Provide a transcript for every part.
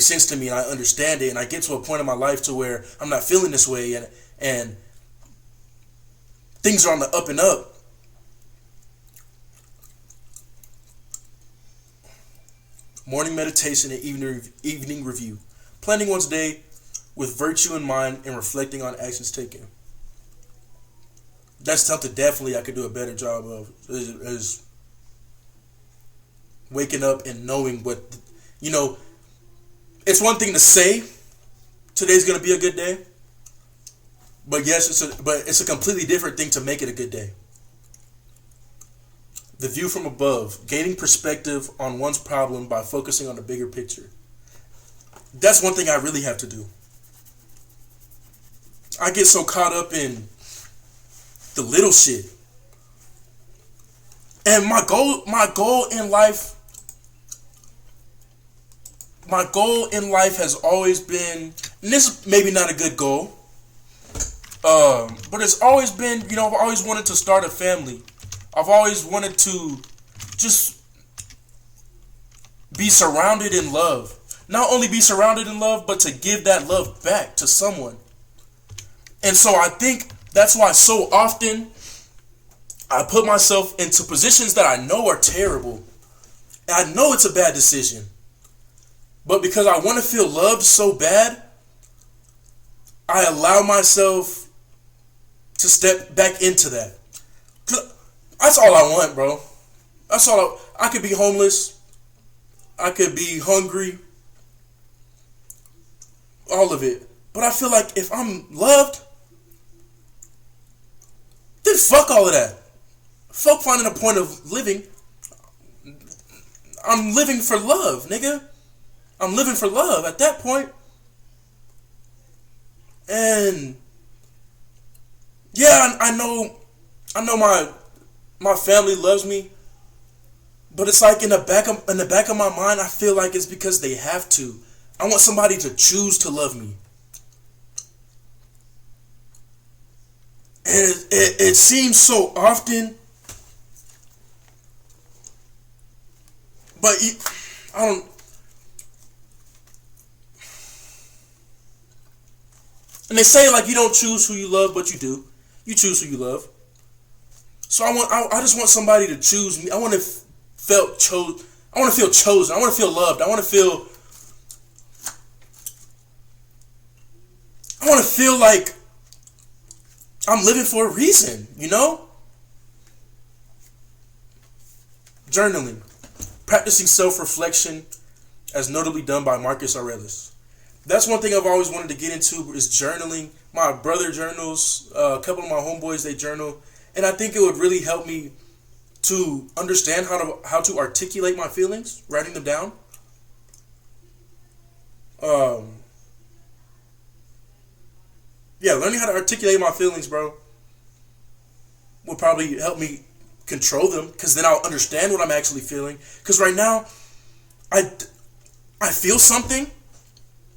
makes sense to me and I understand it, and I get to a point in my life to where I'm not feeling this way, and things are on the up and up. Morning meditation and evening review. Planning one's day with virtue in mind and reflecting on actions taken. That's something definitely I could do a better job of. Is waking up and knowing what, it's one thing to say today's gonna be a good day, but yes, it's a completely different thing to make it a good day. The view from above, gaining perspective on one's problem by focusing on the bigger picture. That's one thing I really have to do. I get so caught up in the little shit. And my goal in life has always been, and this is maybe not a good goal, but it's always been, I've always wanted to start a family. I've always wanted to just be surrounded in love. Not only be surrounded in love, but to give that love back to someone. And so I think that's why so often I put myself into positions that I know are terrible. And I know it's a bad decision. But because I want to feel loved so bad, I allow myself to step back into that. That's all I want, bro. That's all I could be homeless. I could be hungry. All of it. But I feel like if I'm loved, then fuck all of that. Fuck finding a point of living. I'm living for love, nigga. I'm living for love at that point. And yeah, I know my family loves me, but it's like in the back of my mind, I feel like it's because they have to. I want somebody to choose to love me. And it seems so often, but I don't. And they say like you don't choose who you love, but you do. You choose who you love. So I just want somebody to choose me. I want to feel chosen. I want to feel loved. I want to feel like I'm living for a reason, Journaling. Practicing self-reflection as notably done by Marcus Aurelius. That's one thing I've always wanted to get into is journaling. My brother journals. A couple of my homeboys, they journal. And I think it would really help me to understand how to articulate my feelings, writing them down. Learning how to articulate my feelings, bro, will probably help me control them, because then I'll understand what I'm actually feeling. Because right now, I feel something,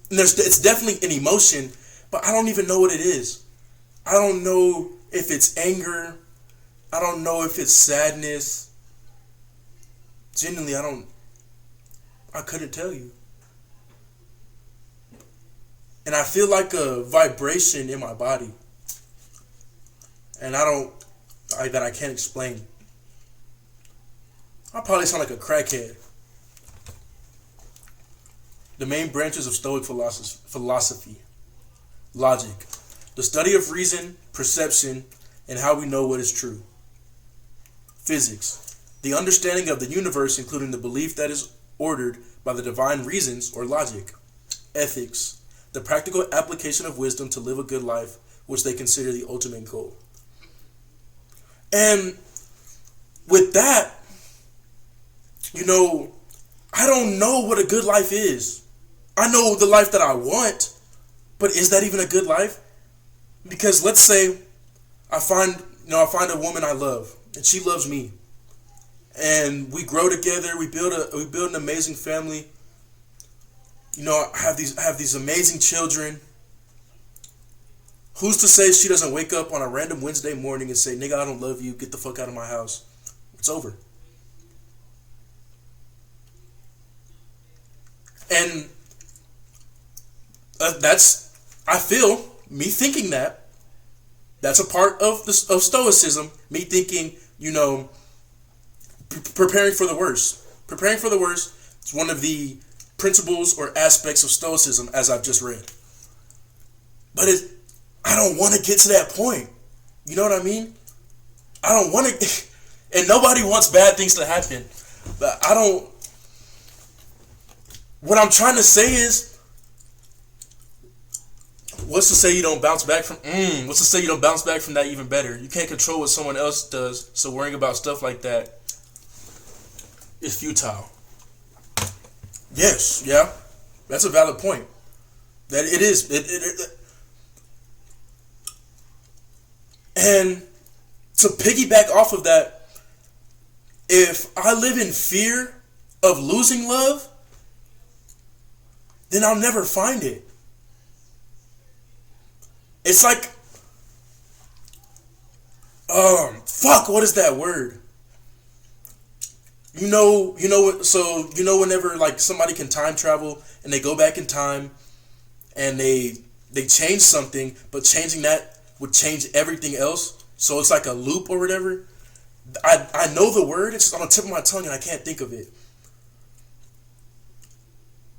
and it's definitely an emotion, but I don't even know what it is. I don't know if it's anger. I don't know if it's sadness. Genuinely, I couldn't tell you. And I feel like a vibration in my body. And that I can't explain. I probably sound like a crackhead. The main branches of Stoic philosophy. Logic. The study of reason, perception, and how we know what is true. Physics. The understanding of the universe, including the belief that is ordered by the divine reasons or logic. Ethics. The practical application of wisdom to live a good life, which they consider the ultimate goal. And with that, I don't know what a good life is. I know the life that I want, but is that even a good life? Because let's say I find a woman I love, and she loves me, and we grow together. We build an amazing family. I have these amazing children. Who's to say she doesn't wake up on a random Wednesday morning and say, "Nigga, I don't love you. Get the fuck out of my house." It's over. And I feel me thinking that that's a part of stoicism. Me thinking, preparing for the worst. Preparing for the worst is one of the principles or aspects of stoicism, as I've just read. But I don't want to get to that point. You know what I mean? I don't want to, and nobody wants bad things to happen. But I don't. What I'm trying to say is, what's to say you don't bounce back from? What's to say you don't bounce back from that even better? You can't control what someone else does, so worrying about stuff like that is futile. Yes, yeah, that's a valid point. That it is. And to piggyback off of that, if I live in fear of losing love, then I'll never find it. It's like, fuck, what is that word? Whenever like somebody can time travel and they go back in time and they change something, but changing that would change everything else. So it's like a loop or whatever. I know the word, it's on the tip of my tongue and I can't think of it.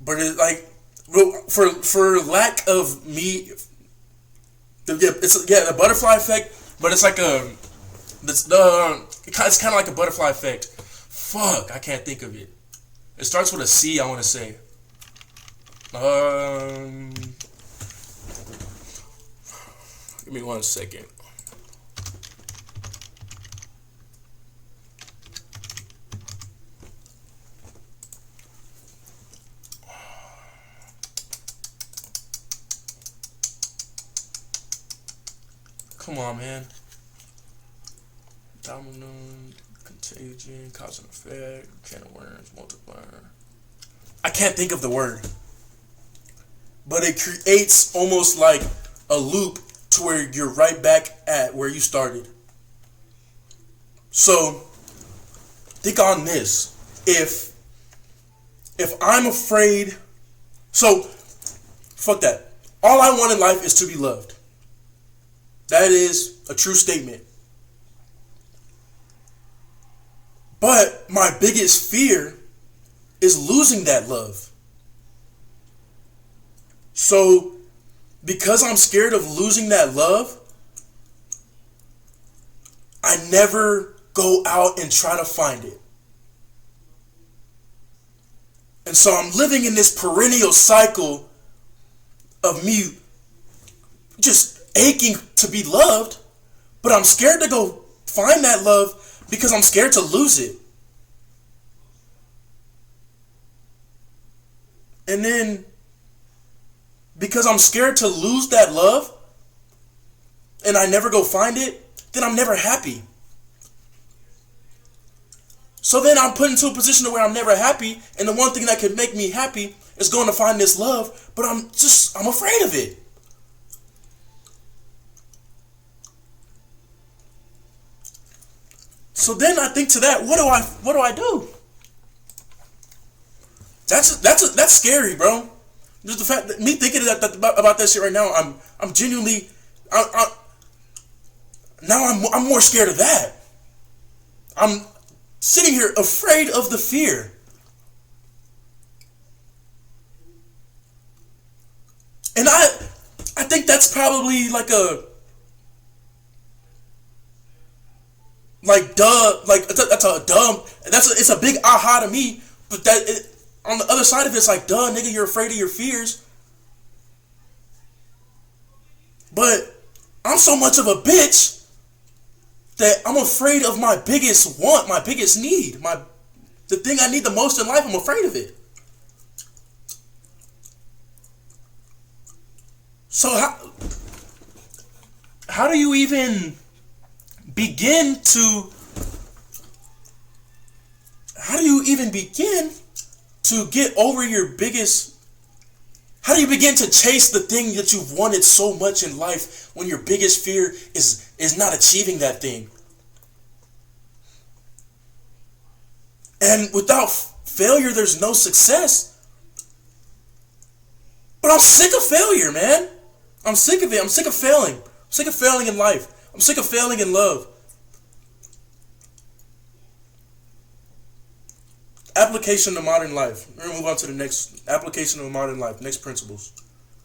But it's like, for lack of me, the butterfly effect. But it's like it's kind of like a butterfly effect. Fuck, I can't think of it. It starts with a C, I want to say. Give me 1 second. Come on, man. Domino, contagion, cause and effect, can of worms, multiplier. I can't think of the word. But it creates almost like a loop to where you're right back at where you started. So, think on this. If I'm afraid, so, fuck that. All I want in life is to be loved. That is a true statement. But my biggest fear is losing that love. So, because I'm scared of losing that love, I never go out and try to find it. And so I'm living in this perennial cycle of me just aching to be loved, but I'm scared to go find that love because I'm scared to lose it. And then, because I'm scared to lose that love, and I never go find it, then I'm never happy. So then I'm put into a position where I'm never happy, and the one thing that could make me happy is going to find this love, but I'm afraid of it. So then I think to that, what do I do? That's scary, bro. Just the fact that me thinking about that shit right now, I'm genuinely, I'm more scared of that. I'm sitting here afraid of the fear. And I think that's probably like it's a big aha to me, but on the other side of it, it's like, duh, nigga, you're afraid of your fears. But I'm so much of a bitch that I'm afraid of my biggest want, my biggest need, the thing I need the most in life. I'm afraid of it. So how do you even begin to get over your biggest? How do you begin to chase the thing that you've wanted so much in life when your biggest fear is not achieving that thing? And without failure, there's no success. But I'm sick of failure, man. I'm sick of it. I'm sick of failing. I'm sick of failing in life. I'm sick of failing in love. Application to modern life. We're going to move on to the next application of modern life. Next principles.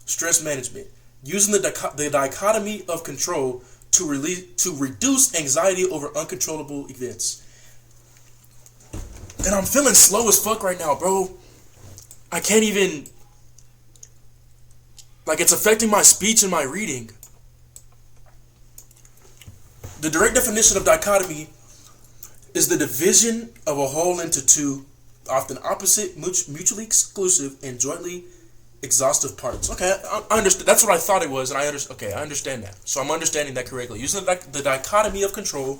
Stress management. Using the dichotomy of control to reduce anxiety over uncontrollable events. And I'm feeling slow as fuck right now, bro. I can't even... Like, it's affecting my speech and my reading. The direct definition of dichotomy is the division of a whole into two, often opposite, mutually exclusive, and jointly exhaustive parts. Okay, I understand. That's what I thought it was, and I understand that. So I'm understanding that correctly. Using the dichotomy of control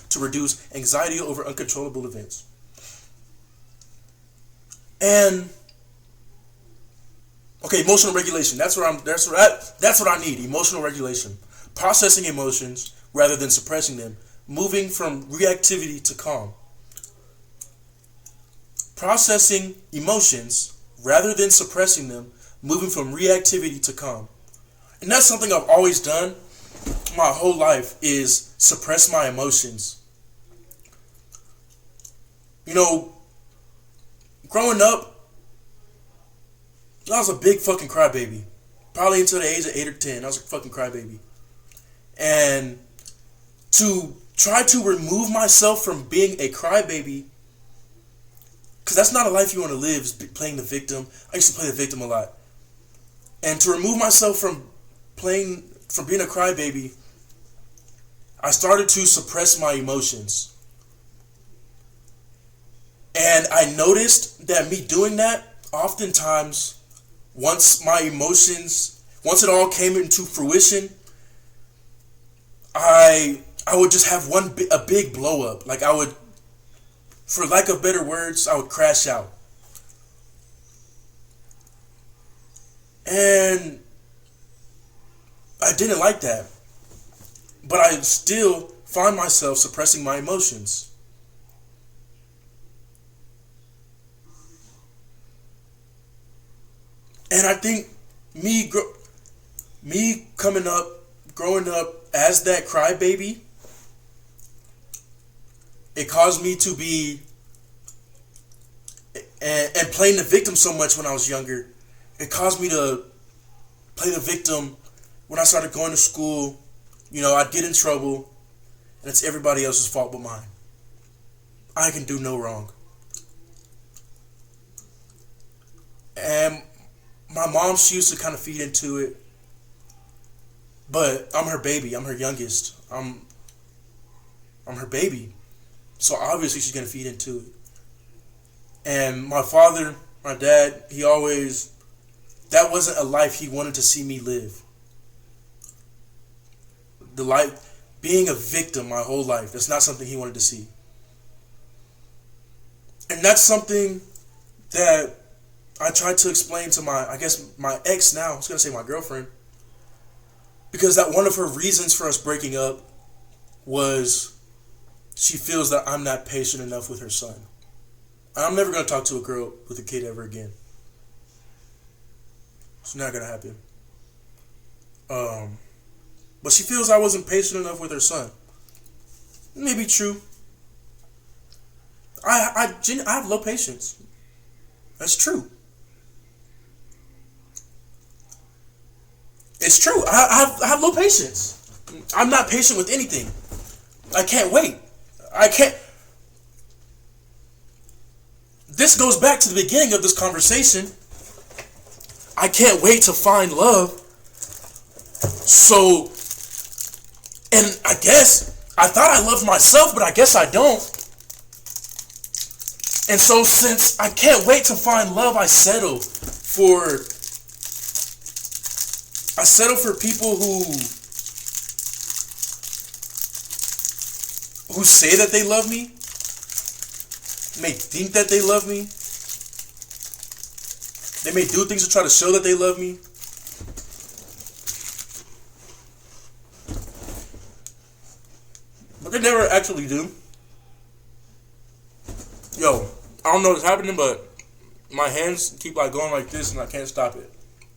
to reduce anxiety over uncontrollable events. And okay, emotional regulation. That's what I need. Emotional regulation. Processing emotions rather than suppressing them. Moving from reactivity to calm. Processing emotions rather than suppressing them. Moving from reactivity to calm. And that's something I've always done my whole life, is suppress my emotions. You know, growing up, I was a big fucking crybaby. Probably until the age of 8 or 10, I was a fucking crybaby. And to try to remove myself from being a crybaby, because that's not a life you want to live, is playing the victim. I used to play the victim a lot. And to remove myself from being a crybaby, I started to suppress my emotions. And I noticed that me doing that, oftentimes, once it all came into fruition, I would just have a big blow up. Like I would, for lack of better words, I would crash out. And I didn't like that. But I still find myself suppressing my emotions. And I think growing up as that crybaby, it caused me to be, and playing the victim so much when I was younger, it caused me to play the victim when I started going to school. You know, I'd get in trouble, and it's everybody else's fault but mine. I can do no wrong. And my mom, she used to kind of feed into it. But I'm her baby. I'm her youngest. I'm her baby. So obviously she's going to feed into it. And my father, my dad, that wasn't a life he wanted to see me live. The life, being a victim my whole life, that's not something he wanted to see. And that's something that I tried to explain to my ex now. I was going to say my girlfriend. Because that one of her reasons for us breaking up was she feels that I'm not patient enough with her son. And I'm never going to talk to a girl with a kid ever again. It's not going to happen. But she feels I wasn't patient enough with her son. It may be true. I have low patience. That's true. It's true. I have low patience. I'm not patient with anything. I can't wait. This goes back to the beginning of this conversation. I can't wait to find love. So, and I guess I thought I loved myself, but I guess I don't. And so since I can't wait to find love, I settle for people who say that they love me, may think that they love me. They may do things to try to show that they love me. But they never actually do. Yo, I don't know what's happening, but my hands keep like going like this and I can't stop it.